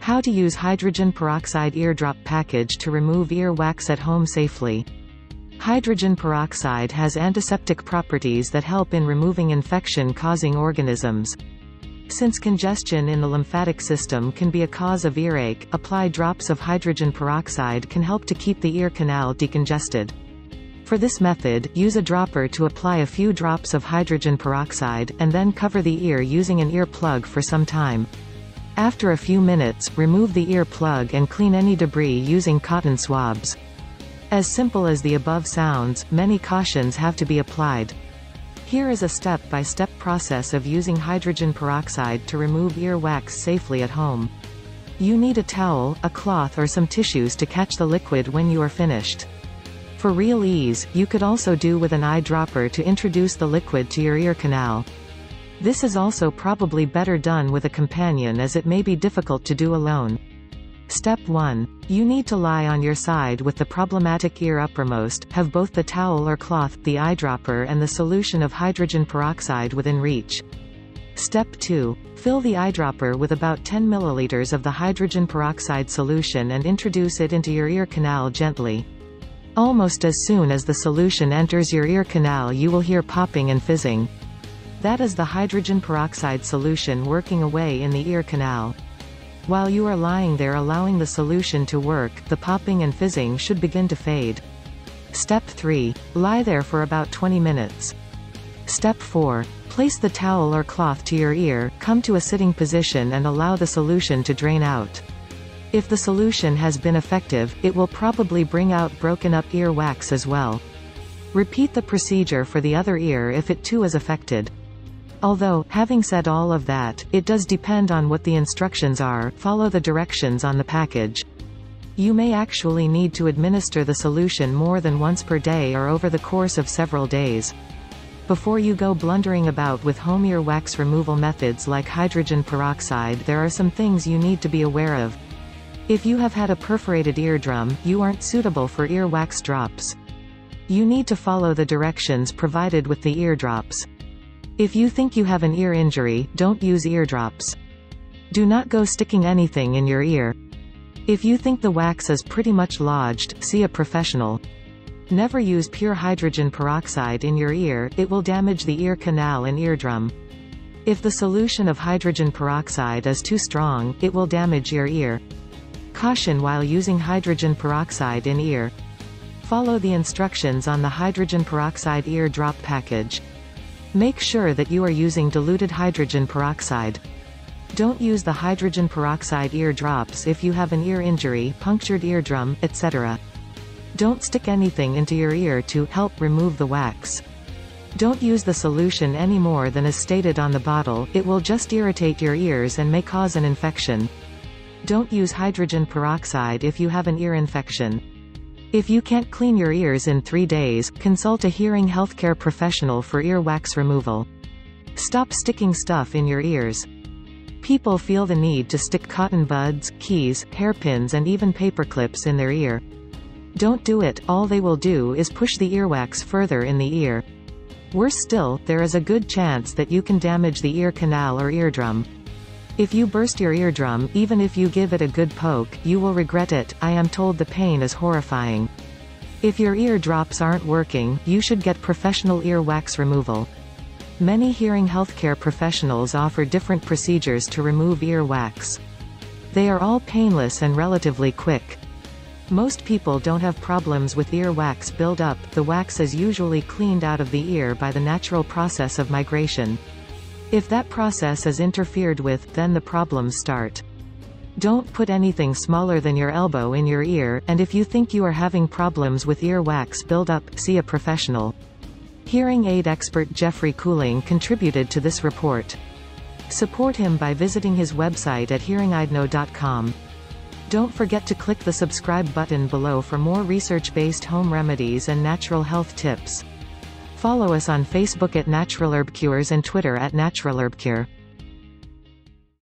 How to use hydrogen peroxide eardrop package to remove earwax at home safely. Hydrogen peroxide has antiseptic properties that help in removing infection-causing organisms. Since congestion in the lymphatic system can be a cause of earache, apply drops of hydrogen peroxide can help to keep the ear canal decongested. For this method, use a dropper to apply a few drops of hydrogen peroxide, and then cover the ear using an ear plug for some time. After a few minutes, remove the ear plug and clean any debris using cotton swabs. As simple as the above sounds, many cautions have to be applied. Here is a step-by-step process of using hydrogen peroxide to remove earwax safely at home. You need a towel, a cloth or some tissues to catch the liquid when you are finished. For real ease, you could also do with an eyedropper to introduce the liquid to your ear canal. This is also probably better done with a companion as it may be difficult to do alone. Step 1. You need to lie on your side with the problematic ear uppermost, have both the towel or cloth, the eyedropper and the solution of hydrogen peroxide within reach. Step 2. Fill the eyedropper with about 10 milliliters of the hydrogen peroxide solution and introduce it into your ear canal gently. Almost as soon as the solution enters your ear canal you will hear popping and fizzing. That is the hydrogen peroxide solution working away in the ear canal. While you are lying there allowing the solution to work, the popping and fizzing should begin to fade. Step 3. Lie there for about 20 minutes. Step 4. Place the towel or cloth to your ear, come to a sitting position and allow the solution to drain out. If the solution has been effective, it will probably bring out broken up ear wax as well. Repeat the procedure for the other ear if it too is affected. Although, having said all of that, it does depend on what the instructions are, follow the directions on the package. You may actually need to administer the solution more than once per day or over the course of several days. Before you go blundering about with home earwax removal methods like hydrogen peroxide, there are some things you need to be aware of. If you have had a perforated eardrum, you aren't suitable for earwax drops. You need to follow the directions provided with the eardrops. If you think you have an ear injury, don't use eardrops. Do not go sticking anything in your ear. If you think the wax is pretty much lodged, see a professional. Never use pure hydrogen peroxide in your ear, it will damage the ear canal and eardrum. If the solution of hydrogen peroxide is too strong, it will damage your ear. Caution while using hydrogen peroxide in ear. Follow the instructions on the hydrogen peroxide ear drop package. Make sure that you are using diluted hydrogen peroxide. Don't use the hydrogen peroxide ear drops if you have an ear injury, punctured eardrum, etc. Don't stick anything into your ear to help remove the wax. Don't use the solution any more than is stated on the bottle, it will just irritate your ears and may cause an infection. Don't use hydrogen peroxide if you have an ear infection. If you can't clean your ears in 3 days, consult a hearing healthcare professional for earwax removal. Stop sticking stuff in your ears. People feel the need to stick cotton buds, keys, hairpins and even paper clips in their ear. Don't do it, all they will do is push the earwax further in the ear. Worse still, there is a good chance that you can damage the ear canal or eardrum. If you burst your eardrum, even if you give it a good poke, you will regret it. I am told the pain is horrifying. If your ear drops aren't working, you should get professional earwax removal. Many hearing healthcare professionals offer different procedures to remove earwax. They are all painless and relatively quick. Most people don't have problems with earwax buildup. The wax is usually cleaned out of the ear by the natural process of migration. If that process is interfered with, then the problems start. Don't put anything smaller than your elbow in your ear, and if you think you are having problems with earwax buildup, see a professional. Hearing aid expert Jeffrey Cooling contributed to this report. Support him by visiting his website at hearingidknow.com. Don't forget to click the subscribe button below for more research-based home remedies and natural health tips. Follow us on Facebook at naturalherbcures and Twitter at naturalherbcure.